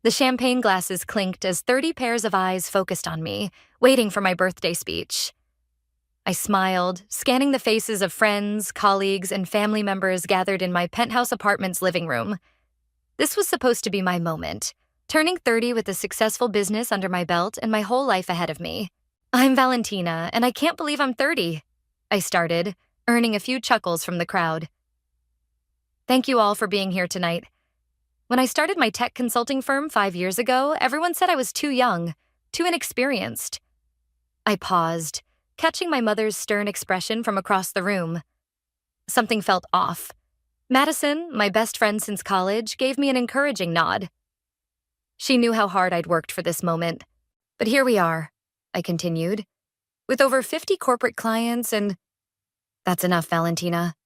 The champagne glasses clinked as 30 pairs of eyes focused on me, waiting for my birthday speech. I smiled, scanning the faces of friends, colleagues, and family members gathered in my penthouse apartment's living room. This was supposed to be my moment, turning 30 with a successful business under my belt and my whole life ahead of me. "I'm Valentina, and I can't believe I'm 30, I started, earning a few chuckles from the crowd. "Thank you all for being here tonight. When I started my tech consulting firm 5 years ago, everyone said I was too young, too inexperienced." I paused, catching my mother's stern expression from across the room. Something felt off. Madison, my best friend since college, gave me an encouraging nod. She knew how hard I'd worked for this moment. "But here we are," I continued, "with over 50 corporate clients and—" "That's enough, Valentina."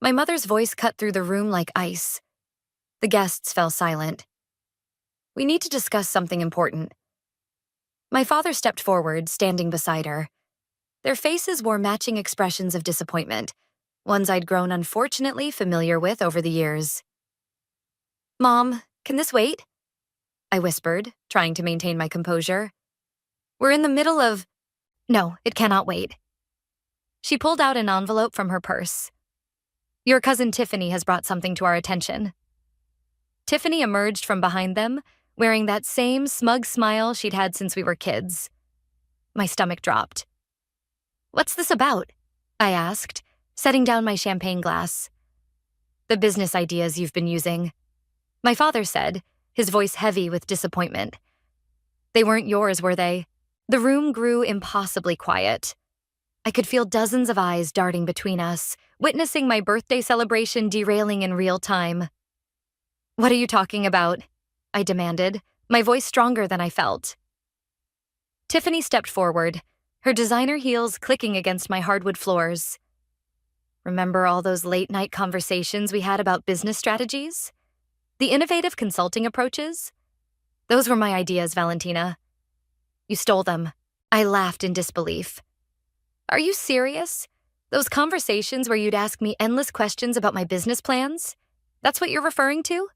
My mother's voice cut through the room like ice. The guests fell silent. "We need to discuss something important." My father stepped forward, standing beside her. Their faces wore matching expressions of disappointment, ones I'd grown unfortunately familiar with over the years. "Mom, can this wait?" I whispered, trying to maintain my composure. "We're in the middle of—" "No, it cannot wait." She pulled out an envelope from her purse. "Your cousin Tiffany has brought something to our attention." Tiffany emerged from behind them, wearing that same smug smile she'd had since we were kids. My stomach dropped. "What's this about?" I asked, setting down my champagne glass. "The business ideas you've been using," my father said, his voice heavy with disappointment. "They weren't yours, were they?" The room grew impossibly quiet. I could feel dozens of eyes darting between us, witnessing my birthday celebration derailing in real time. "What are you talking about?" I demanded, my voice stronger than I felt. Tiffany stepped forward, her designer heels clicking against my hardwood floors. "Remember all those late-night conversations we had about business strategies? The innovative consulting approaches? Those were my ideas, Valentina. You stole them." I laughed in disbelief. "Are you serious? Those conversations where you'd ask me endless questions about my business plans? That's what you're referring to?"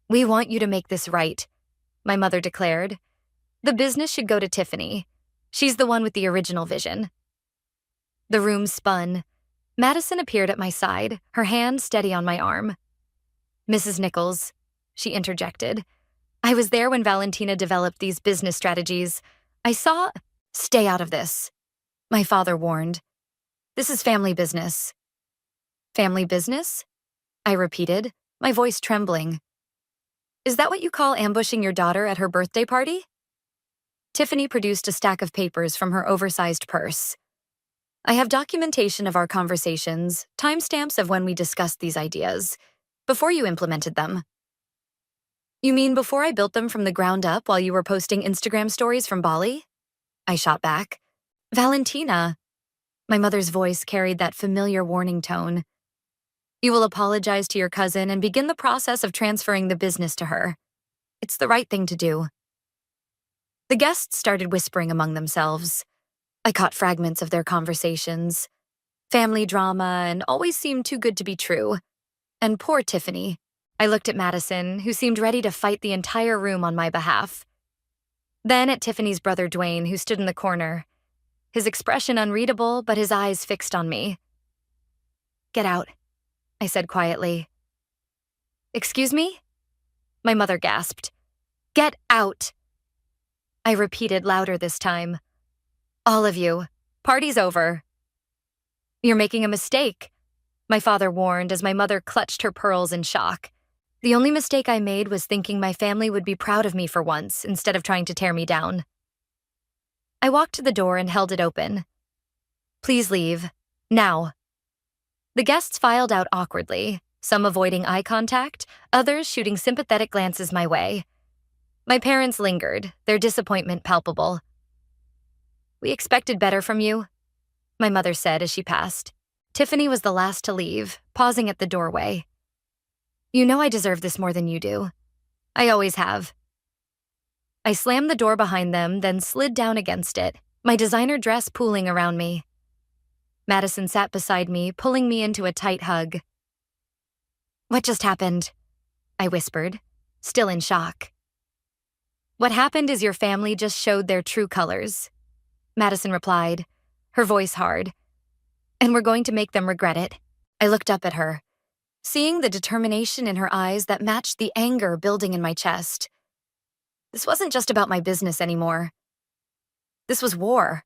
"We want you to make this right," my mother declared. "The business should go to Tiffany. She's the one with the original vision." The room spun. Madison appeared at my side, her hand steady on my arm. "Mrs. Nichols," she interjected, "I was there when Valentina developed these business strategies. I saw—" "Stay out of this," my father warned. "This is family business." "Family business?" I repeated, my voice trembling. "Is that what you call ambushing your daughter at her birthday party?" Tiffany produced a stack of papers from her oversized purse. "I have documentation of our conversations, timestamps of when we discussed these ideas, before you implemented them." "You mean before I built them from the ground up while you were posting Instagram stories from Bali?" I shot back. "Valentina," my mother's voice carried that familiar warning tone. "You will apologize to your cousin and begin the process of transferring the business to her. It's the right thing to do." The guests started whispering among themselves. I caught fragments of their conversations. Family drama and always seemed too good to be true. And poor Tiffany. I looked at Madison, who seemed ready to fight the entire room on my behalf. Then at Tiffany's brother Dwayne, who stood in the corner. His expression unreadable, but his eyes fixed on me. "Get out," I said quietly. "Excuse me?" My mother gasped. "Get out!" I repeated louder this time. "All of you. Party's over." "You're making a mistake," my father warned as my mother clutched her pearls in shock. The only mistake I made was thinking my family would be proud of me for once, instead of trying to tear me down. I walked to the door and held it open. "Please leave. Now." The guests filed out awkwardly, some avoiding eye contact, others shooting sympathetic glances my way. My parents lingered, their disappointment palpable. "We expected better from you," my mother said as she passed. Tiffany was the last to leave, pausing at the doorway. "You know I deserve this more than you do. I always have." I slammed the door behind them, then slid down against it, my designer dress pooling around me. Madison sat beside me, pulling me into a tight hug. "What just happened?" I whispered. still in shock. "What happened is your family just showed their true colors," Madison replied, her voice hard. "And we're going to make them regret it." I looked up at her, seeing the determination in her eyes that matched the anger building in my chest. This wasn't just about my business anymore. This was war.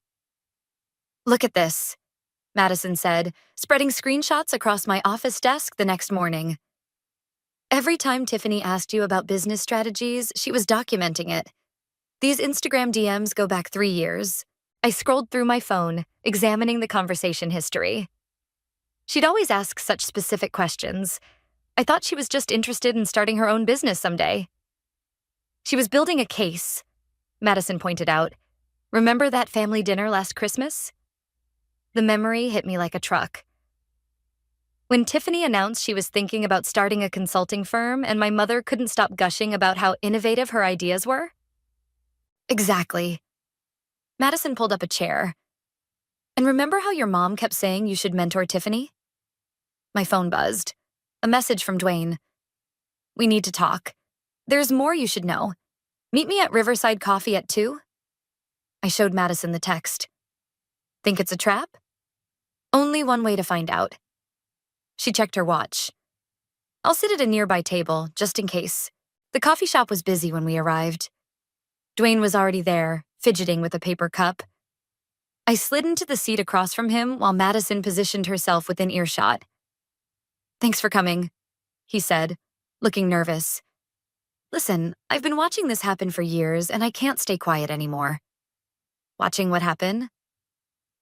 "Look at this," Madison said, spreading screenshots across my office desk the next morning. "Every time Tiffany asked you about business strategies, she was documenting it. These Instagram DMs go back 3 years. I scrolled through my phone, examining the conversation history. She'd always ask such specific questions. I thought she was just interested in starting her own business someday." "She was building a case," Madison pointed out. "Remember that family dinner last Christmas?" The memory hit me like a truck. When Tiffany announced she was thinking about starting a consulting firm and my mother couldn't stop gushing about how innovative her ideas were? Exactly. Madison pulled up a chair. "And remember how your mom kept saying you should mentor Tiffany?" My phone buzzed. A message from Dwayne. "We need to talk. There's more you should know. Meet me at Riverside Coffee at 2? I showed Madison the text. "Think it's a trap?" "Only one way to find out." She checked her watch. "I'll sit at a nearby table, just in case." The coffee shop was busy when we arrived. Dwayne was already there, fidgeting with a paper cup. I slid into the seat across from him while Madison positioned herself within earshot. "Thanks for coming," he said, looking nervous. "Listen, I've been watching this happen for years, and I can't stay quiet anymore." "Watching what happened?"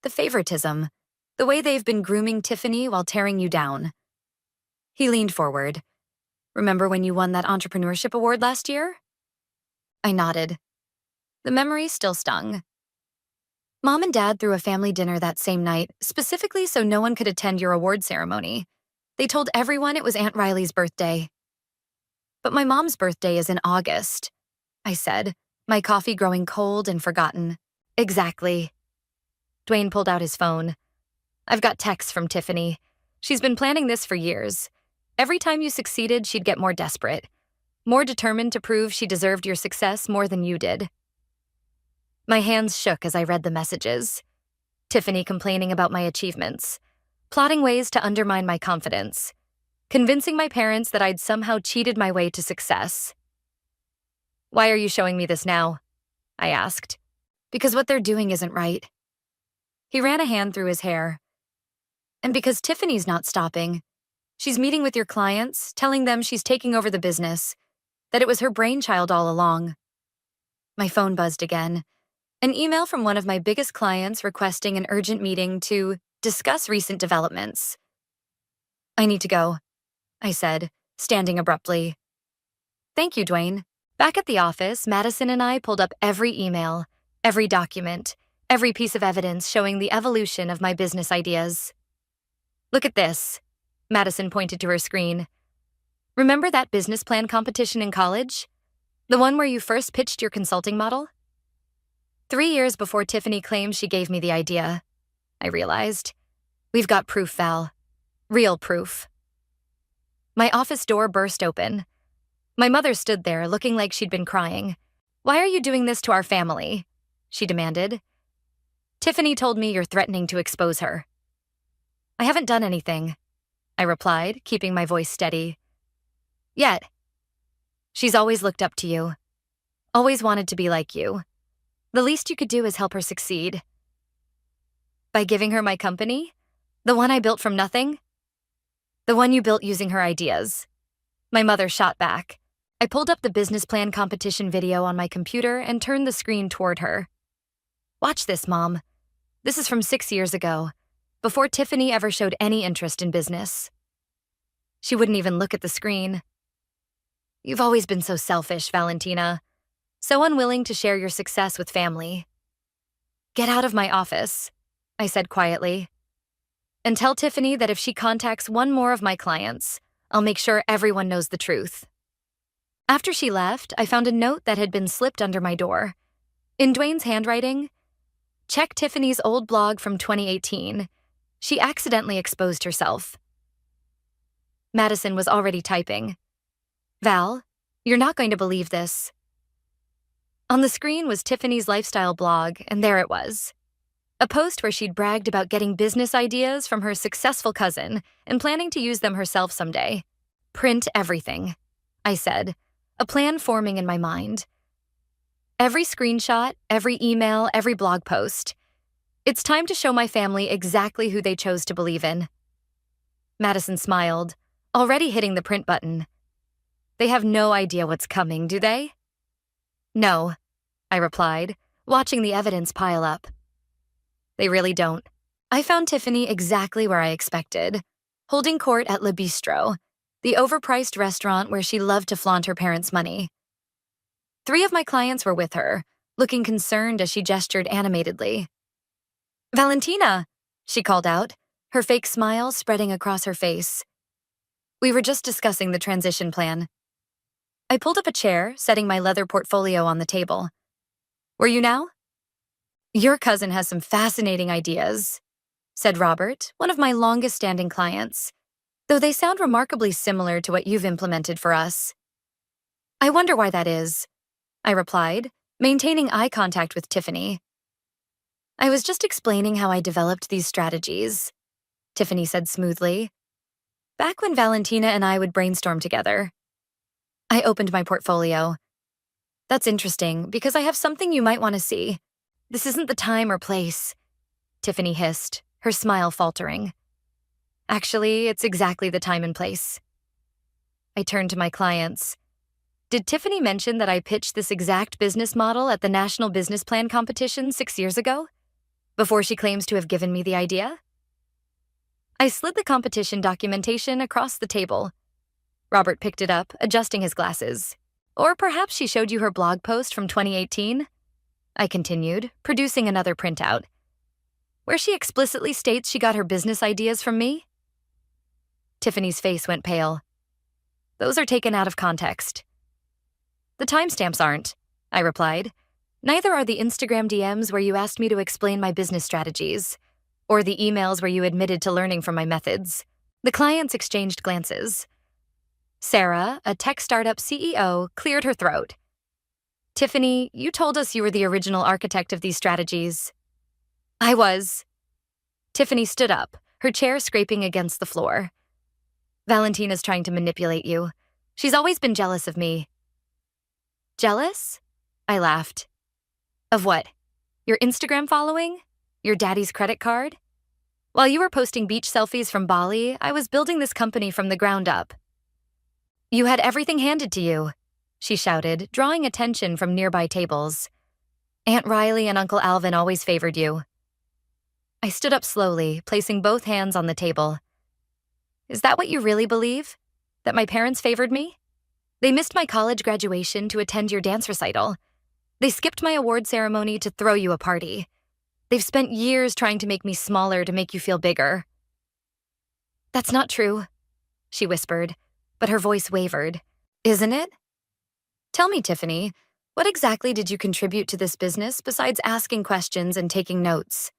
"The favoritism. The way they've been grooming Tiffany while tearing you down." He leaned forward. "Remember when you won that entrepreneurship award last year?" I nodded. The memory still stung. "Mom and Dad threw a family dinner that same night, specifically so no one could attend your award ceremony. They told everyone it was Aunt Riley's birthday." "But my mom's birthday is in August," I said, my coffee growing cold and forgotten. "Exactly." Dwayne pulled out his phone. "I've got texts from Tiffany. She's been planning this for years. Every time you succeeded, she'd get more desperate, more determined to prove she deserved your success more than you did." My hands shook as I read the messages. Tiffany complaining about my achievements, plotting ways to undermine my confidence, convincing my parents that I'd somehow cheated my way to success. "Why are you showing me this now?" I asked. "Because what they're doing isn't right." He ran a hand through his hair. "And because Tiffany's not stopping. She's meeting with your clients, telling them she's taking over the business, that it was her brainchild all along." My phone buzzed again. An email from one of my biggest clients requesting an urgent meeting to discuss recent developments. "I need to go," I said, standing abruptly. "Thank you, Dwayne." Back at the office, Madison and I pulled up every email, every document, every piece of evidence showing the evolution of my business ideas. "Look at this," Madison pointed to her screen. "Remember that business plan competition in college? The one where you first pitched your consulting model?" 3 years before Tiffany claimed she gave me the idea, I realized. "We've got proof, Val. Real proof." My office door burst open. My mother stood there, looking like she'd been crying. "Why are you doing this to our family?" she demanded. "Tiffany told me you're threatening to expose her." "I haven't done anything," I replied, keeping my voice steady. "Yet. She's always looked up to you. Always wanted to be like you. The least you could do is help her succeed." "By giving her my company? The one I built from nothing?" "The one you built using her ideas." My mother shot back. I pulled up the business plan competition video on my computer and turned the screen toward her. "Watch this, Mom. This is from 6 years ago, before Tiffany ever showed any interest in business." She wouldn't even look at the screen. "You've always been so selfish, Valentina. So unwilling to share your success with family." "Get out of my office," I said quietly. "And tell Tiffany that if she contacts one more of my clients, I'll make sure everyone knows the truth." After she left, I found a note that had been slipped under my door. In Dwayne's handwriting, "Check Tiffany's old blog from 2018. She accidentally exposed herself." Madison was already typing. "Val, You're not going to believe this. On the screen was Tiffany's lifestyle blog, and there it was. A post where she'd bragged about getting business ideas from her successful cousin and planning to use them herself someday. Print everything, I said, a plan forming in my mind. Every screenshot, every email, every blog post. It's time to show my family exactly who they chose to believe in. Madison smiled, already hitting the print button. They have no idea what's coming, do they? No, I replied, watching the evidence pile up. They really don't. I found Tiffany exactly where I expected, holding court at Le Bistro, the overpriced restaurant where she loved to flaunt her parents' money. 3 of my clients were with her, looking concerned as she gestured animatedly. Valentina, she called out, her fake smile spreading across her face. We were just discussing the transition plan. I pulled up a chair, setting my leather portfolio on the table. Were you now? Your cousin has some fascinating ideas, said Robert, one of my longest-standing clients, though they sound remarkably similar to what you've implemented for us. I wonder why that is, I replied, maintaining eye contact with Tiffany. I was just explaining how I developed these strategies, Tiffany said smoothly. Back when Valentina and I would brainstorm together. I opened my portfolio. That's interesting, because I have something you might want to see. This isn't the time or place, Tiffany hissed, her smile faltering. Actually, it's exactly the time and place. I turned to my clients. Did Tiffany mention that I pitched this exact business model at the National Business Plan competition 6 years ago, before she claims to have given me the idea? I slid the competition documentation across the table. Robert picked it up, adjusting his glasses. Or perhaps she showed you her blog post from 2018? I continued, producing another printout, where she explicitly states she got her business ideas from me. Tiffany's face went pale. Those are taken out of context. The timestamps aren't, I replied. Neither are the Instagram DMs where you asked me to explain my business strategies, or the emails where you admitted to learning from my methods. The clients exchanged glances. Sarah, a tech startup CEO, cleared her throat. Tiffany, you told us you were the original architect of these strategies. I was. Tiffany stood up, her chair scraping against the floor. Valentina's trying to manipulate you. She's always been jealous of me. Jealous? I laughed. Of what? Your Instagram following? Your daddy's credit card? While you were posting beach selfies from Bali, I was building this company from the ground up. You had everything handed to you, she shouted, drawing attention from nearby tables. Aunt Riley and Uncle Alvin always favored you. I stood up slowly, placing both hands on the table. Is that what you really believe? That my parents favored me? They missed my college graduation to attend your dance recital. They skipped my award ceremony to throw you a party. They've spent years trying to make me smaller to make you feel bigger. That's not true, she whispered, but her voice wavered. Isn't it? Tell me, Tiffany, what exactly did you contribute to this business besides asking questions and taking notes?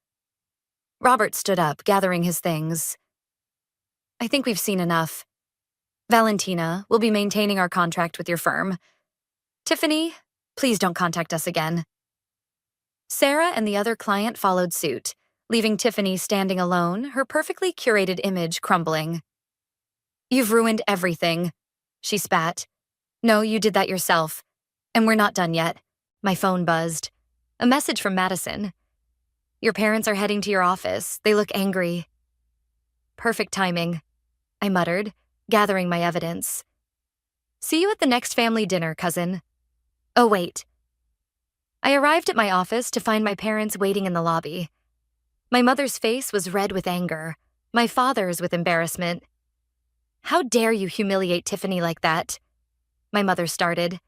Robert stood up, gathering his things. I think we've seen enough. Valentina, we'll be maintaining our contract with your firm. Tiffany, please don't contact us again. Sarah and the other client followed suit, leaving Tiffany standing alone, her perfectly curated image crumbling. You've ruined everything, she spat. No, you did that yourself. And we're not done yet. My phone buzzed. A message from Madison. Your parents are heading to your office. They look angry. Perfect timing, I muttered, gathering my evidence. See you at the next family dinner, cousin. Oh, wait. I arrived at my office to find my parents waiting in the lobby. My mother's face was red with anger, my father's with embarrassment. How dare you humiliate Tiffany like that? My mother started.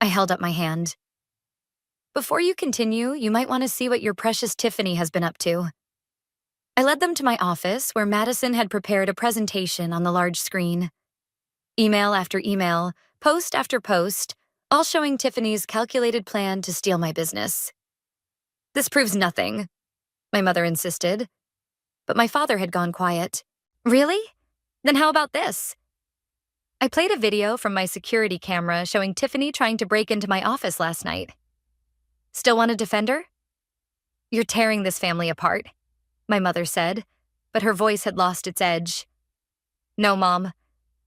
I held up my hand. Before you continue, you might want to see what your precious Tiffany has been up to. I led them to my office, where Madison had prepared a presentation on the large screen. Email after email, post after post, all showing Tiffany's calculated plan to steal my business. This proves nothing, my mother insisted. But my father had gone quiet. Really? Then how about this? I played a video from my security camera showing Tiffany trying to break into my office last night. Still want to defend her? You're tearing this family apart, my mother said, but her voice had lost its edge. No, Mom.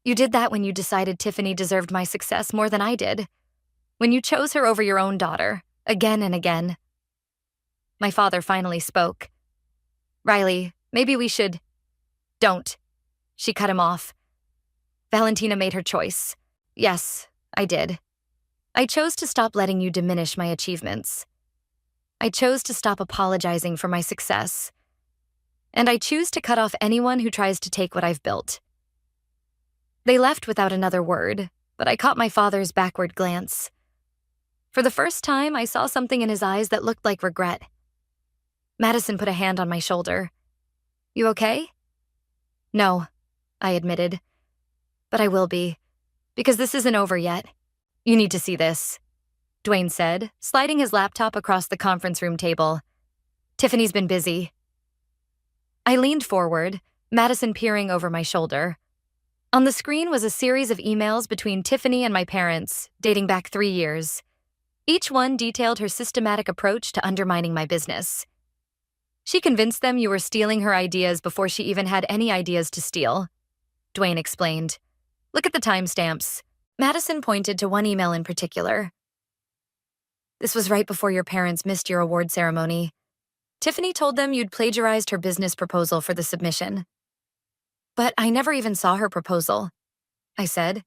You did that when you decided Tiffany deserved my success more than I did. When you chose her over your own daughter, again and again. My father finally spoke. Riley, maybe we should… Don't. She cut him off. Valentina made her choice. Yes, I did. I chose to stop letting you diminish my achievements. I chose to stop apologizing for my success. And I choose to cut off anyone who tries to take what I've built. They left without another word, but I caught my father's backward glance. For the first time, I saw something in his eyes that looked like regret. Madison put a hand on my shoulder. You okay? No, I admitted. But I will be, because this isn't over yet. You need to see this, Dwayne said, sliding his laptop across the conference room table. Tiffany's been busy. I leaned forward, Madison peering over my shoulder. On the screen was a series of emails between Tiffany and my parents, dating back 3 years. Each one detailed her systematic approach to undermining my business. She convinced them you were stealing her ideas before she even had any ideas to steal, Dwayne explained. Look at the timestamps. Madison pointed to one email in particular. This was right before your parents missed your award ceremony. Tiffany told them you'd plagiarized her business proposal for the submission. But I never even saw her proposal, I said.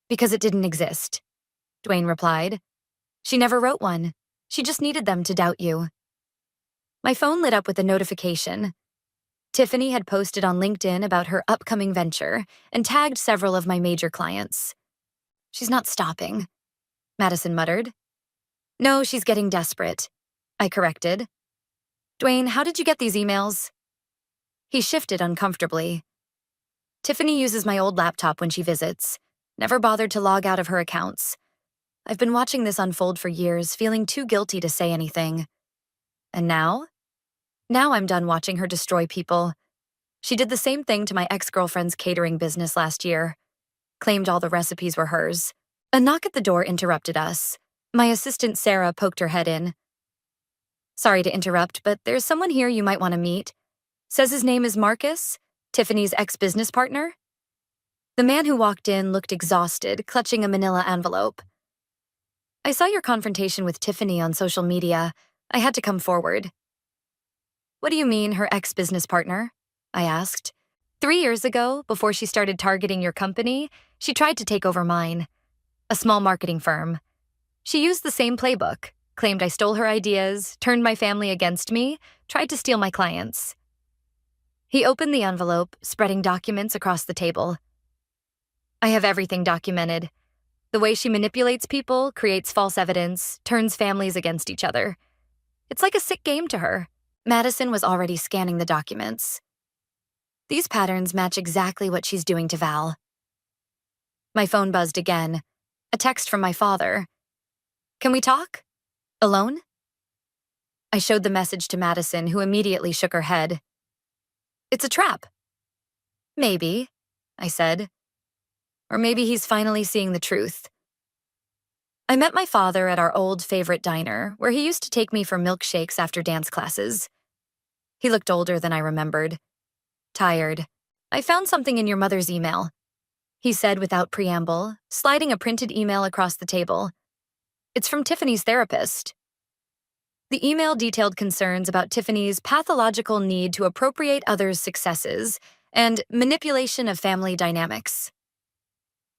Because it didn't exist, Dwayne replied. She never wrote one. She just needed them to doubt you. My phone lit up with a notification. Tiffany had posted on LinkedIn about her upcoming venture and tagged several of my major clients. She's not stopping, Madison muttered. No, she's getting desperate, I corrected. Dwayne, how did you get these emails? He shifted uncomfortably. Tiffany uses my old laptop when she visits. Never bothered to log out of her accounts. I've been watching this unfold for years, feeling too guilty to say anything. And now? Now I'm done watching her destroy people. She did the same thing to my ex-girlfriend's catering business last year. Claimed all the recipes were hers. A knock at the door interrupted us. My assistant Sarah poked her head in. Sorry to interrupt, but there's someone here you might want to meet. Says his name is Marcus, Tiffany's ex-business partner. The man who walked in looked exhausted, clutching a manila envelope. I saw your confrontation with Tiffany on social media. I had to come forward. What do you mean, her ex-business partner? I asked. 3 years ago, before she started targeting your company, she tried to take over mine. A small marketing firm. She used the same playbook, claimed I stole her ideas, turned my family against me, tried to steal my clients. He opened the envelope, spreading documents across the table. I have everything documented. The way she manipulates people, creates false evidence, turns families against each other. It's like a sick game to her. Madison was already scanning the documents. These patterns match exactly what she's doing to Val. My phone buzzed again. A text from my father. Can we talk? Alone? I showed the message to Madison, who immediately shook her head. It's a trap. Maybe, I said. Or maybe he's finally seeing the truth. I met my father at our old favorite diner, where he used to take me for milkshakes after dance classes. He looked older than I remembered. Tired. I found something in your mother's email, he said without preamble, sliding a printed email across the table. It's from Tiffany's therapist. The email detailed concerns about Tiffany's pathological need to appropriate others' successes and manipulation of family dynamics.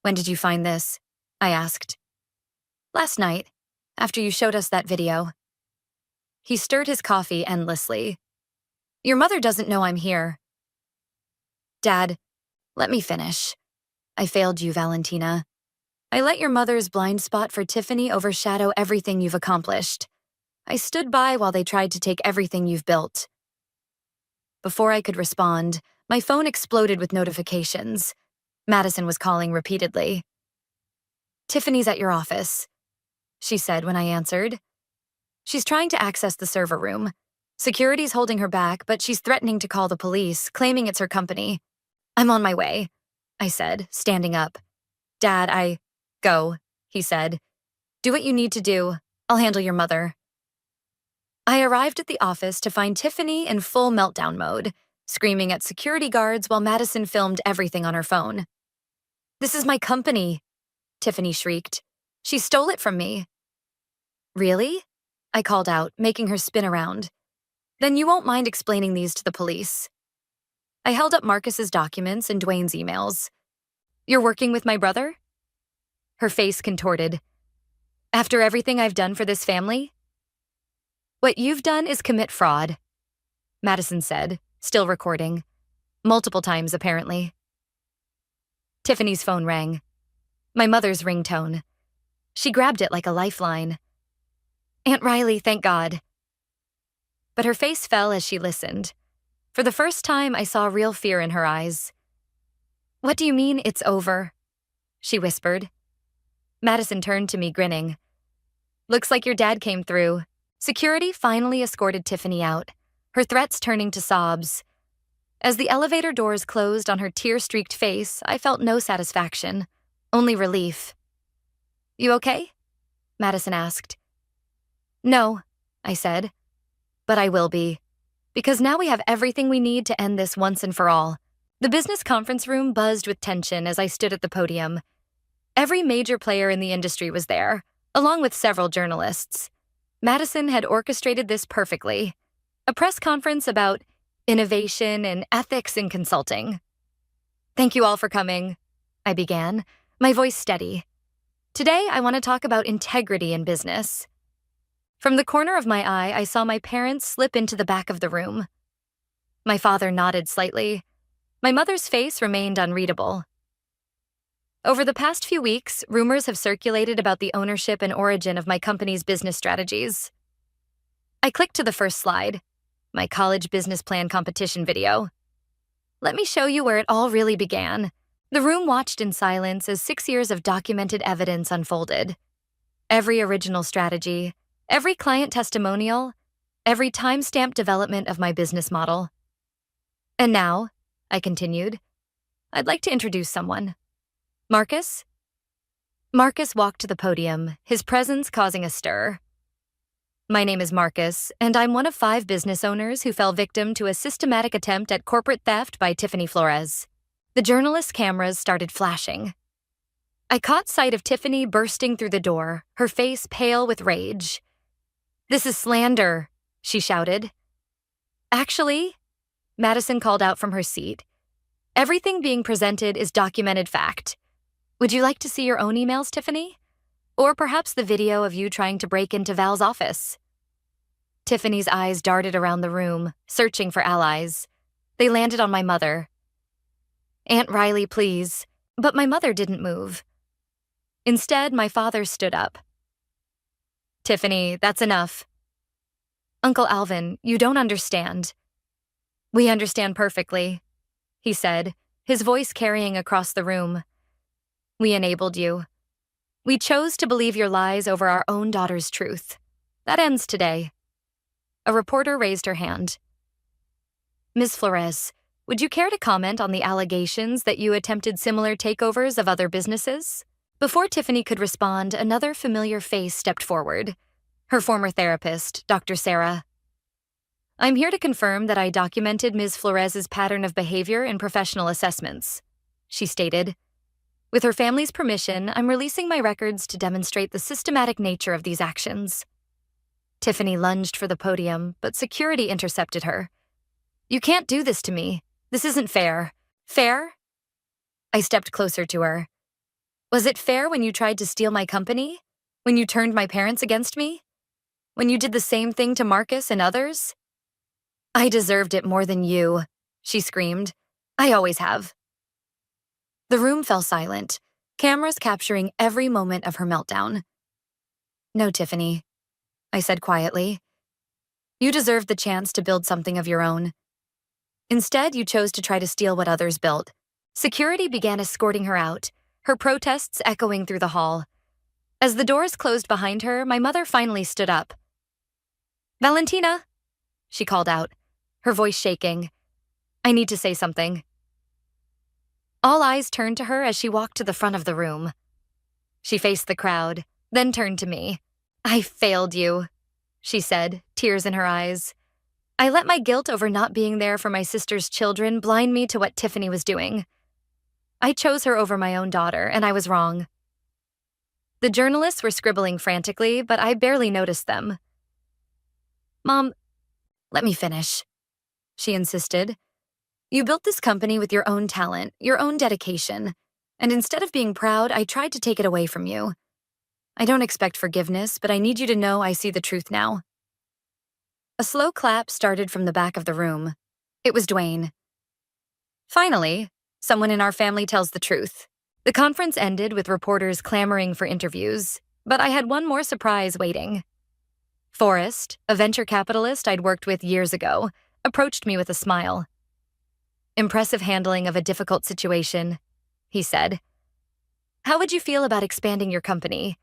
When did you find this? I asked. Last night, after you showed us that video. He stirred his coffee endlessly. Your mother doesn't know I'm here. Dad, let me finish. I failed you, Valentina. I let your mother's blind spot for Tiffany overshadow everything you've accomplished. I stood by while they tried to take everything you've built. Before I could respond, my phone exploded with notifications. Madison was calling repeatedly. Tiffany's at your office, she said when I answered. She's trying to access the server room. Security's holding her back, but she's threatening to call the police, claiming it's her company. I'm on my way, I said, standing up. Dad, Go, he said. Do what you need to do. I'll handle your mother. I arrived at the office to find Tiffany in full meltdown mode, screaming at security guards while Madison filmed everything on her phone. This is my company, Tiffany shrieked. She stole it from me. Really? I called out, making her spin around. Then you won't mind explaining these to the police. I held up Marcus's documents and Dwayne's emails. You're working with my brother? Her face contorted. After everything I've done for this family? What you've done is commit fraud, Madison said, still recording. Multiple times, apparently. Tiffany's phone rang. My mother's ringtone. She grabbed it like a lifeline. Aunt Riley, thank God. But her face fell as she listened. For the first time, I saw real fear in her eyes. What do you mean, it's over? She whispered. Madison turned to me, grinning. Looks like your dad came through. Security finally escorted Tiffany out, her threats turning to sobs. As the elevator doors closed on her tear-streaked face, I felt no satisfaction, only relief. You okay? Madison asked. No, I said, but I will be, because now we have everything we need to end this once and for all. The business conference room buzzed with tension as I stood at the podium. Every major player in the industry was there, along with several journalists. Madison had orchestrated this perfectly. A press conference about innovation and ethics in consulting. Thank you all for coming, I began, my voice steady. Today, I want to talk about integrity in business. From the corner of my eye, I saw my parents slip into the back of the room. My father nodded slightly. My mother's face remained unreadable. Over the past few weeks, rumors have circulated about the ownership and origin of my company's business strategies. I clicked to the first slide, my college business plan competition video. Let me show you where it all really began. The room watched in silence as 6 years of documented evidence unfolded. Every original strategy, every client testimonial, every time-stamped development of my business model. And now, I continued, I'd like to introduce someone. Marcus? Marcus walked to the podium, his presence causing a stir. My name is Marcus, and I'm one of 5 business owners who fell victim to a systematic attempt at corporate theft by Tiffany Flores. The journalist's cameras started flashing. I caught sight of Tiffany bursting through the door, her face pale with rage. This is slander, she shouted. Actually, Madison called out from her seat, everything being presented is documented fact. Would you like to see your own emails, Tiffany? Or perhaps the video of you trying to break into Val's office? Tiffany's eyes darted around the room, searching for allies. They landed on my mother. Aunt Riley, please. But my mother didn't move. Instead, my father stood up. Tiffany, that's enough. Uncle Alvin, you don't understand. We understand perfectly, he said, his voice carrying across the room. We enabled you. We chose to believe your lies over our own daughter's truth. That ends today. A reporter raised her hand. Ms. Flores, would you care to comment on the allegations that you attempted similar takeovers of other businesses? Before Tiffany could respond, another familiar face stepped forward. Her former therapist, Dr. Sarah. I'm here to confirm that I documented Ms. Flores's pattern of behavior in professional assessments, she stated. With her family's permission, I'm releasing my records to demonstrate the systematic nature of these actions. Tiffany lunged for the podium, but security intercepted her. You can't do this to me. This isn't fair. Fair? I stepped closer to her. Was it fair when you tried to steal my company? When you turned my parents against me? When you did the same thing to Marcus and others? I deserved it more than you, she screamed. I always have. The room fell silent, cameras capturing every moment of her meltdown. No, Tiffany, I said quietly. You deserved the chance to build something of your own. Instead, you chose to try to steal what others built. Security began escorting her out, her protests echoing through the hall. As the doors closed behind her, my mother finally stood up. Valentina, she called out, her voice shaking. I need to say something. All eyes turned to her as she walked to the front of the room. She faced the crowd, then turned to me. "I failed you," she said, tears in her eyes. "I let my guilt over not being there for my sister's children blind me to what Tiffany was doing. I chose her over my own daughter, and I was wrong." The journalists were scribbling frantically, but I barely noticed them. "Mom, let me finish," she insisted. "You built this company with your own talent, your own dedication, and instead of being proud, I tried to take it away from you. I don't expect forgiveness, but I need you to know I see the truth now." A slow clap started from the back of the room. It was Dwayne. "Finally, someone in our family tells the truth." The conference ended with reporters clamoring for interviews, but I had one more surprise waiting. Forrest, a venture capitalist I'd worked with years ago, approached me with a smile. "Impressive handling of a difficult situation," he said. "How would you feel about expanding your company?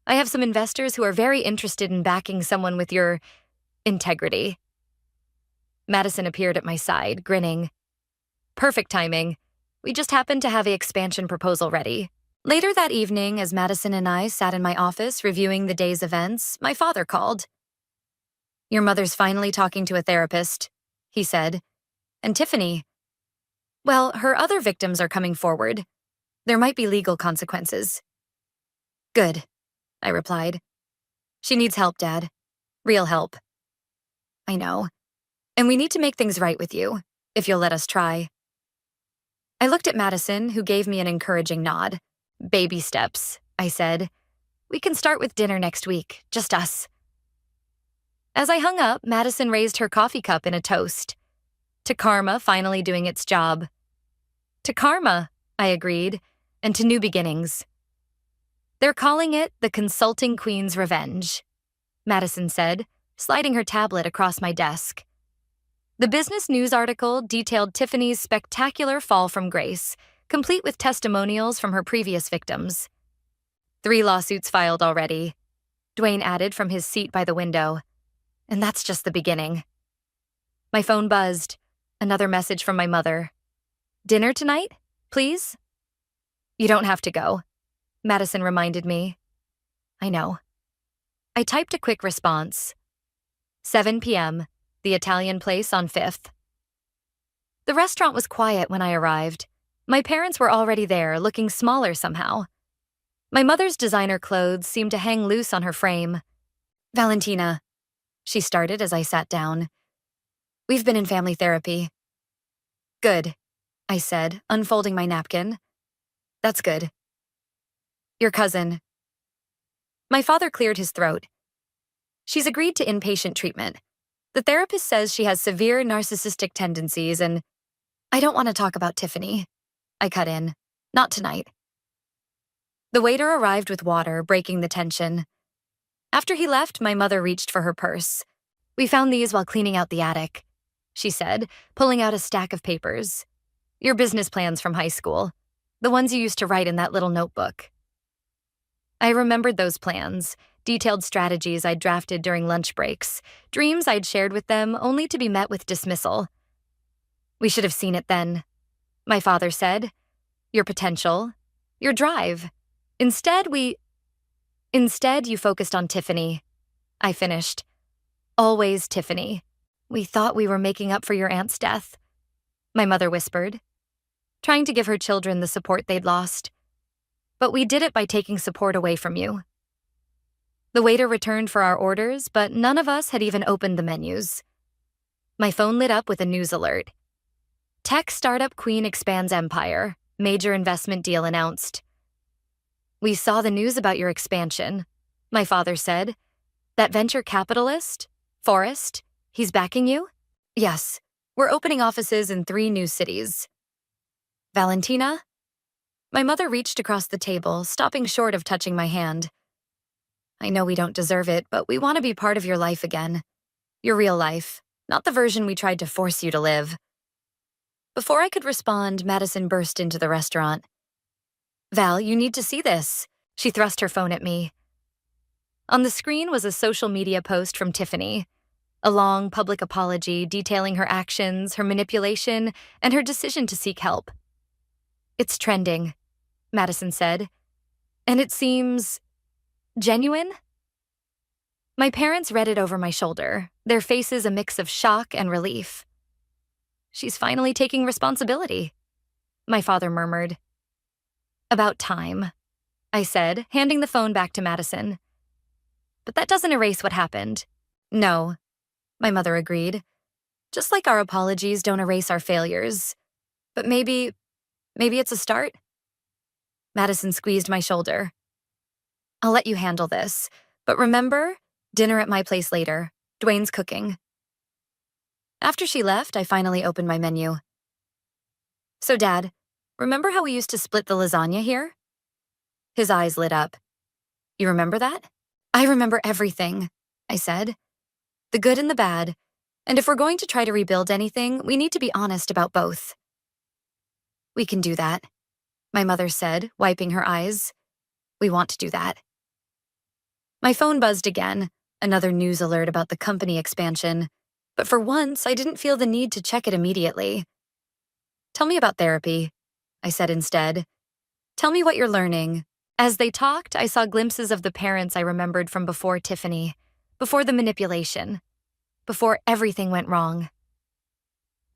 I have some investors who are very interested in backing someone with your integrity." Madison appeared at my side, grinning. "Perfect timing. We just happened to have an expansion proposal ready." Later that evening, as Madison and I sat in my office reviewing the day's events, my father called. "Your mother's finally talking to a therapist," he said. "And Tiffany, well, her other victims are coming forward. There might be legal consequences." "Good," I replied. "She needs help, Dad. Real help." "I know. And we need to make things right with you, if you'll let us try." I looked at Madison, who gave me an encouraging nod. "Baby steps," I said. "We can start with dinner next week, just us." As I hung up, Madison raised her coffee cup in a toast. To karma finally doing its job. "To karma," I agreed, "and to new beginnings." "They're calling it the Consulting Queen's Revenge," Madison said, sliding her tablet across my desk. The business news article detailed Tiffany's spectacular fall from grace, complete with testimonials from her previous victims. 3 lawsuits filed already, Dwayne added from his seat by the window. And that's just the beginning. My phone buzzed. Another message from my mother. "Dinner tonight, please?" "You don't have to go," Madison reminded me. "I know." I typed a quick response. 7 p.m., the Italian place on 5th. The restaurant was quiet when I arrived. My parents were already there, looking smaller somehow. My mother's designer clothes seemed to hang loose on her frame. "Valentina," she started as I sat down. "We've been in family therapy." "Good," I said, unfolding my napkin. "That's good." "Your cousin." My father cleared his throat. "She's agreed to inpatient treatment. The therapist says she has severe narcissistic tendencies and—" "I don't want to talk about Tiffany," I cut in. "Not tonight." The waiter arrived with water, breaking the tension. After he left, my mother reached for her purse. "We found these while cleaning out the attic," she said, pulling out a stack of papers. "Your business plans from high school. The ones you used to write in that little notebook." I remembered those plans, detailed strategies I'd drafted during lunch breaks, dreams I'd shared with them only to be met with dismissal. "We should have seen it then," my father said. "Your potential, your drive. Instead, you focused on Tiffany," I finished. "Always Tiffany. We thought we were making up for your aunt's death," my mother whispered, trying to give her children the support they'd lost. "But we did it by taking support away from you." The waiter returned for our orders, but none of us had even opened the menus. My phone lit up with a news alert. "Tech startup Queen expands empire. Major investment deal announced." "We saw the news about your expansion," my father said. "That venture capitalist, Forrest, he's backing you?" "Yes. We're opening offices in 3 new cities." "Valentina?" My mother reached across the table, stopping short of touching my hand. "I know we don't deserve it, but we want to be part of your life again. Your real life, not the version we tried to force you to live." Before I could respond, Madison burst into the restaurant. "Val, you need to see this." She thrust her phone at me. On the screen was a social media post from Tiffany, a long public apology detailing her actions, her manipulation, and her decision to seek help. It's trending, Madison said. And it seems genuine? My parents read it over my shoulder, their faces a mix of shock and relief. She's finally taking responsibility, my father murmured. About time, I said, handing the phone back to Madison. But that doesn't erase what happened. No, my mother agreed. Just like our apologies don't erase our failures. But maybe it's a start? Madison squeezed my shoulder. I'll let you handle this. But remember, dinner at my place later. Dwayne's cooking. After she left, I finally opened my menu. So, Dad, remember how we used to split the lasagna here? His eyes lit up. You remember that? I remember everything, I said. The good and the bad. And if we're going to try to rebuild anything, we need to be honest about both. We can do that, my mother said, wiping her eyes. We want to do that. My phone buzzed again, another news alert about the company expansion. But for once, I didn't feel the need to check it immediately. Tell me about therapy, I said instead. Tell me what you're learning. As they talked, I saw glimpses of the parents I remembered from before Tiffany, before the manipulation, before everything went wrong.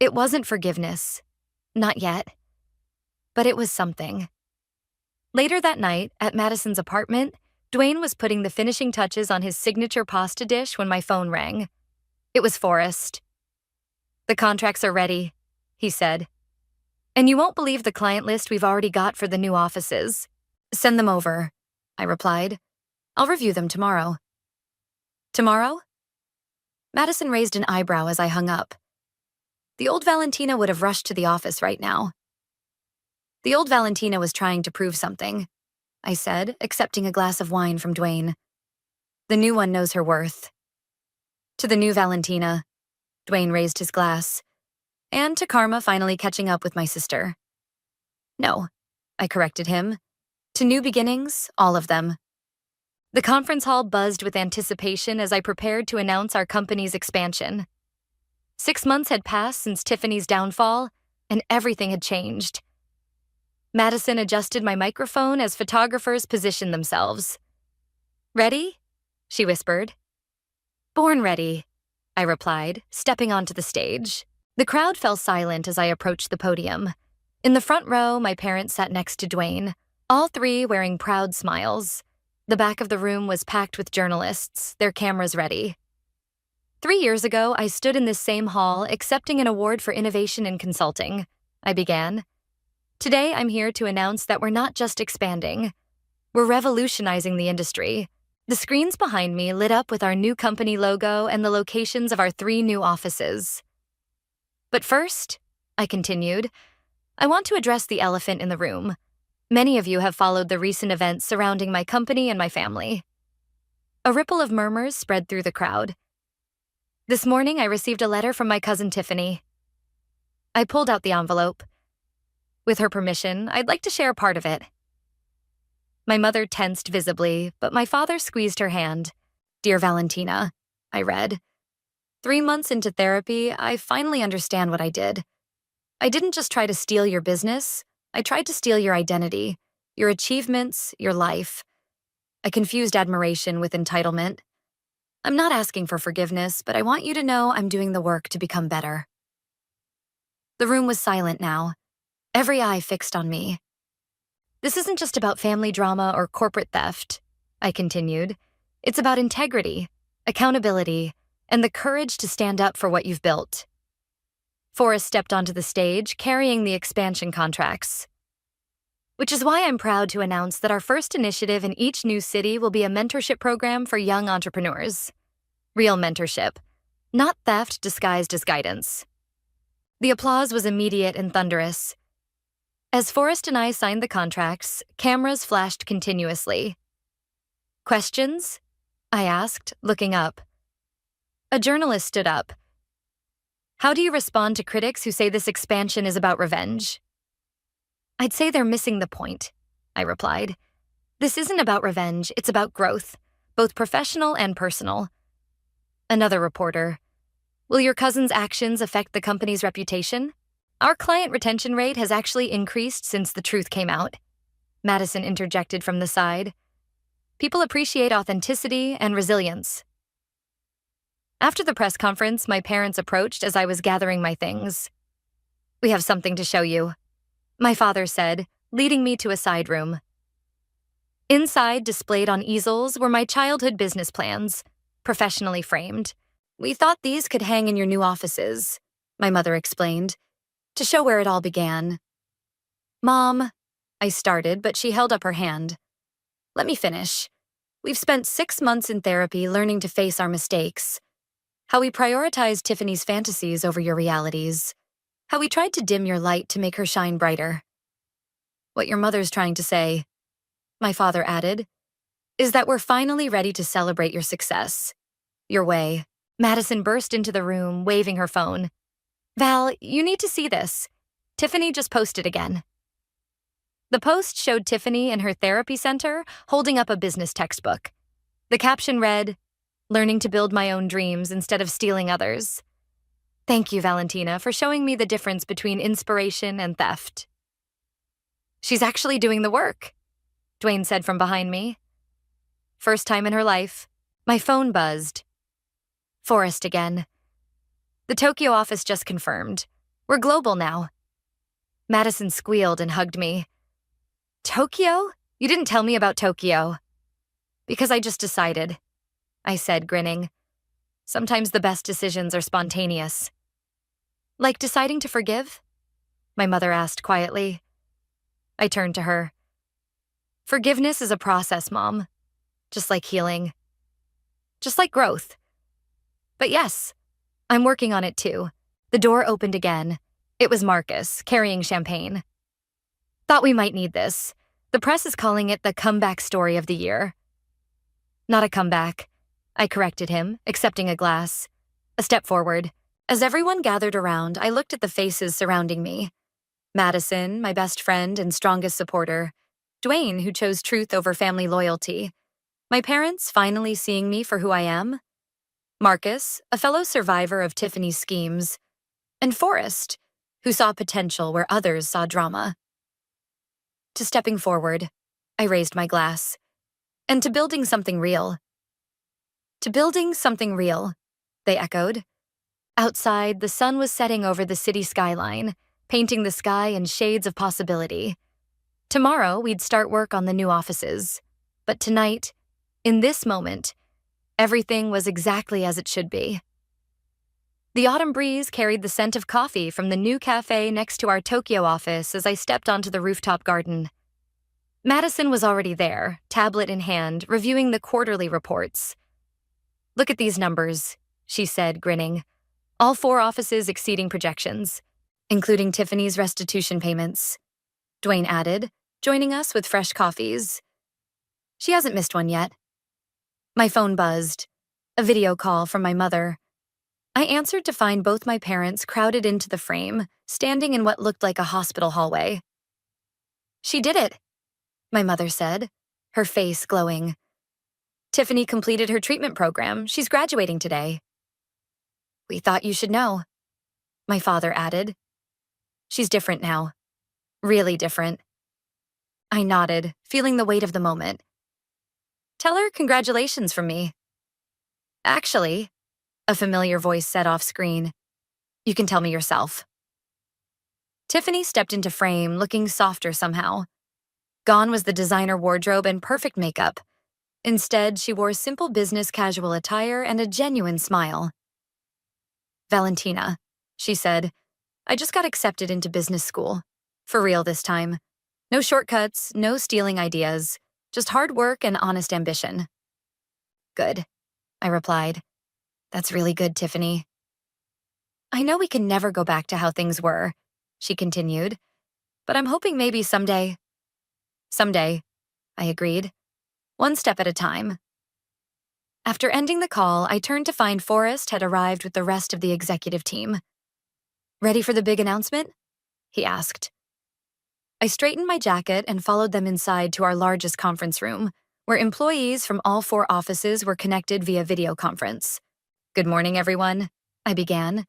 It wasn't forgiveness. Not yet. But it was something. Later that night, at Madison's apartment, Dwayne was putting the finishing touches on his signature pasta dish when my phone rang. It was Forrest. The contracts are ready, he said. And you won't believe the client list we've already got for the new offices. Send them over, I replied. I'll review them tomorrow. Tomorrow? Madison raised an eyebrow as I hung up. The old Valentina would have rushed to the office right now. The old Valentina was trying to prove something, I said, accepting a glass of wine from Dwayne. The new one knows her worth. To the new Valentina, Dwayne raised his glass. And to Karma finally catching up with my sister. No, I corrected him. To new beginnings, all of them. The conference hall buzzed with anticipation as I prepared to announce our company's expansion. 6 months had passed since Tiffany's downfall, and everything had changed. Madison adjusted my microphone as photographers positioned themselves. Ready? She whispered. Born ready, I replied, stepping onto the stage. The crowd fell silent as I approached the podium. In the front row, my parents sat next to Dwayne, all three wearing proud smiles. The back of the room was packed with journalists, their cameras ready. 3 years ago, I stood in this same hall accepting an award for innovation in consulting. I began. Today, I'm here to announce that we're not just expanding. We're revolutionizing the industry. The screens behind me lit up with our new company logo and the locations of our 3 new offices. But first, I continued, I want to address the elephant in the room. Many of you have followed the recent events surrounding my company and my family. A ripple of murmurs spread through the crowd. This morning, I received a letter from my cousin Tiffany. I pulled out the envelope. With her permission, I'd like to share part of it. My mother tensed visibly, but my father squeezed her hand. Dear Valentina, I read. 3 months into therapy, I finally understand what I did. I didn't just try to steal your business. I tried to steal your identity, your achievements, your life. I confused admiration with entitlement. I'm not asking for forgiveness, but I want you to know I'm doing the work to become better. The room was silent now, every eye fixed on me. This isn't just about family drama or corporate theft, I continued. It's about integrity, accountability, and the courage to stand up for what you've built. Forrest stepped onto the stage, carrying the expansion contracts. Which is why I'm proud to announce that our first initiative in each new city will be a mentorship program for young entrepreneurs. Real mentorship, not theft disguised as guidance. The applause was immediate and thunderous. As Forrest and I signed the contracts, cameras flashed continuously. Questions? I asked, looking up. A journalist stood up. How do you respond to critics who say this expansion is about revenge? I'd say they're missing the point, I replied. This isn't about revenge, it's about growth, both professional and personal. Another reporter. Will your cousin's actions affect the company's reputation? Our client retention rate has actually increased since the truth came out, Madison interjected from the side. People appreciate authenticity and resilience. After the press conference, my parents approached as I was gathering my things. We have something to show you, my father said, leading me to a side room. Inside, displayed on easels, were my childhood business plans, professionally framed. We thought these could hang in your new offices, my mother explained, to show where it all began. Mom, I started, but she held up her hand. Let me finish. We've spent 6 months in therapy learning to face our mistakes. How we prioritized Tiffany's fantasies over your realities. How we tried to dim your light to make her shine brighter. What your mother's trying to say, my father added, is that we're finally ready to celebrate your success. Your way. Madison burst into the room, waving her phone. Val, you need to see this. Tiffany just posted again. The post showed Tiffany in her therapy center holding up a business textbook. The caption read, "Learning to build my own dreams instead of stealing others." Thank you, Valentina, for showing me the difference between inspiration and theft. She's actually doing the work, Dwayne said from behind me. First time in her life. My phone buzzed. Forrest again. The Tokyo office just confirmed. We're global now. Madison squealed and hugged me. Tokyo? You didn't tell me about Tokyo. Because I just decided, I said, grinning. Sometimes the best decisions are spontaneous. Like deciding to forgive? My mother asked quietly. I turned to her. Forgiveness is a process, Mom. Just like healing. Just like growth. But yes, I'm working on it too. The door opened again. It was Marcus, carrying champagne. Thought we might need this. The press is calling it the comeback story of the year. Not a comeback, I corrected him, accepting a glass. A step forward. As everyone gathered around, I looked at the faces surrounding me. Madison, my best friend and strongest supporter. Dwayne, who chose truth over family loyalty. My parents finally seeing me for who I am. Marcus, a fellow survivor of Tiffany's schemes. And Forrest, who saw potential where others saw drama. To stepping forward, I raised my glass. And to building something real. To building something real, they echoed. Outside, the sun was setting over the city skyline, painting the sky in shades of possibility. Tomorrow, we'd start work on the new offices. But tonight, in this moment, everything was exactly as it should be. The autumn breeze carried the scent of coffee from the new cafe next to our Tokyo office as I stepped onto the rooftop garden. Madison was already there, tablet in hand, reviewing the quarterly reports. Look at these numbers, she said, grinning. All 4 offices exceeding projections, including Tiffany's restitution payments. Dwayne added, joining us with fresh coffees. She hasn't missed one yet. My phone buzzed. A video call from my mother. I answered to find both my parents crowded into the frame, standing in what looked like a hospital hallway. She did it, my mother said, her face glowing. Tiffany completed her treatment program. She's graduating today. We thought you should know, my father added. She's different now. Really different. I nodded, feeling the weight of the moment. Tell her congratulations from me. Actually, a familiar voice said off screen, you can tell me yourself. Tiffany stepped into frame, looking softer somehow. Gone was the designer wardrobe and perfect makeup. Instead, she wore simple business casual attire and a genuine smile. Valentina, she said, I just got accepted into business school. For real this time. No shortcuts, no stealing ideas, just hard work and honest ambition. Good, I replied. That's really good, Tiffany. I know we can never go back to how things were, she continued, but I'm hoping maybe someday. Someday, I agreed. One step at a time. After ending the call, I turned to find Forrest had arrived with the rest of the executive team. Ready for the big announcement? He asked. I straightened my jacket and followed them inside to our largest conference room, where employees from all 4 offices were connected via video conference. Good morning, everyone, I began.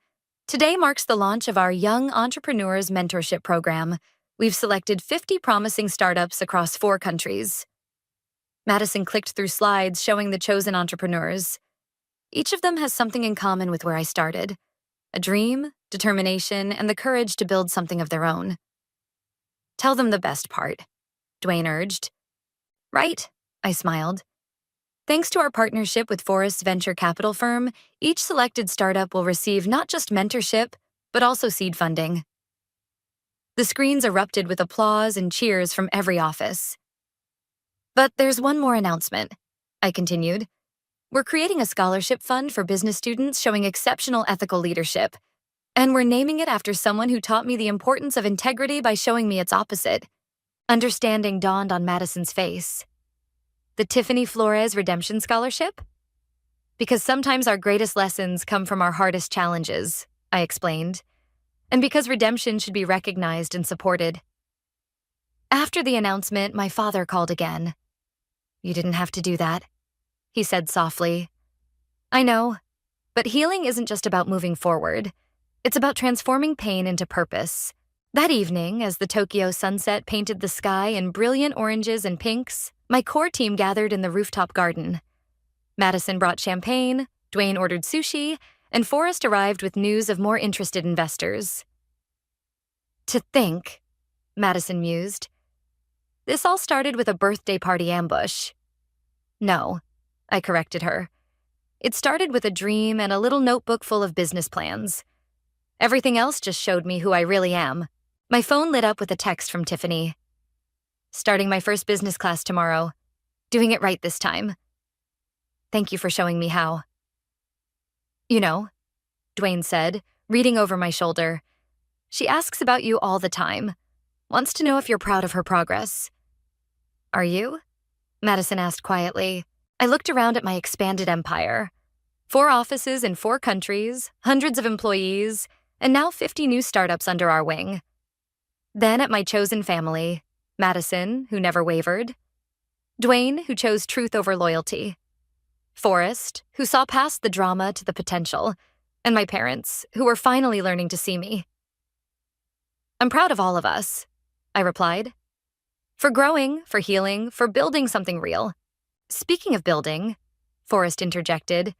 Today marks the launch of our Young Entrepreneurs Mentorship Program. We've selected 50 promising startups across 4 countries. Madison clicked through slides showing the chosen entrepreneurs. Each of them has something in common with where I started: a dream, determination, and the courage to build something of their own. Tell them the best part, Dwayne urged. Right, I smiled. Thanks to our partnership with Forest's venture capital firm, each selected startup will receive not just mentorship, but also seed funding. The screens erupted with applause and cheers from every office. But there's one more announcement, I continued. We're creating a scholarship fund for business students showing exceptional ethical leadership, and we're naming it after someone who taught me the importance of integrity by showing me its opposite. Understanding dawned on Madison's face. The Tiffany Flores Redemption Scholarship? Because sometimes our greatest lessons come from our hardest challenges, I explained, and because redemption should be recognized and supported. After the announcement, my father called again. You didn't have to do that, he said softly. I know, but healing isn't just about moving forward. It's about transforming pain into purpose. That evening, as the Tokyo sunset painted the sky in brilliant oranges and pinks, my core team gathered in the rooftop garden. Madison brought champagne, Dwayne ordered sushi, and Forrest arrived with news of more interested investors. To think, Madison mused, this all started with a birthday party ambush. No, I corrected her. It started with a dream and a little notebook full of business plans. Everything else just showed me who I really am. My phone lit up with a text from Tiffany. Starting my first business class tomorrow. Doing it right this time. Thank you for showing me how. You know, Dwayne said, reading over my shoulder. She asks about you all the time. Wants to know if you're proud of her progress. Are you? Madison asked quietly. I looked around at my expanded empire. 4 offices in 4 countries, hundreds of employees, and now 50 new startups under our wing. Then at my chosen family, Madison, who never wavered. Dwayne, who chose truth over loyalty. Forrest, who saw past the drama to the potential. And my parents, who were finally learning to see me. I'm proud of all of us, I replied. For growing, for healing, for building something real. Speaking of building, Forrest interjected,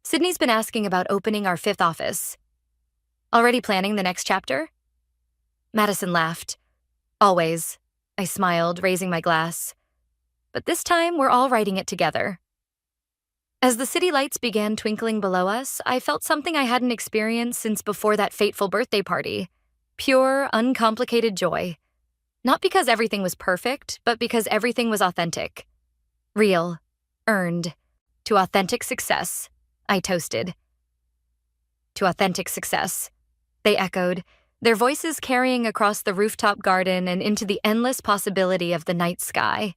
Sydney's been asking about opening our 5th office. Already planning the next chapter? Madison laughed. Always, I smiled, raising my glass. But this time, we're all writing it together. As the city lights began twinkling below us, I felt something I hadn't experienced since before that fateful birthday party. Pure, uncomplicated joy. Not because everything was perfect, but because everything was authentic. Real. Earned. To authentic success, I toasted. To authentic success, they echoed, their voices carrying across the rooftop garden and into the endless possibility of the night sky.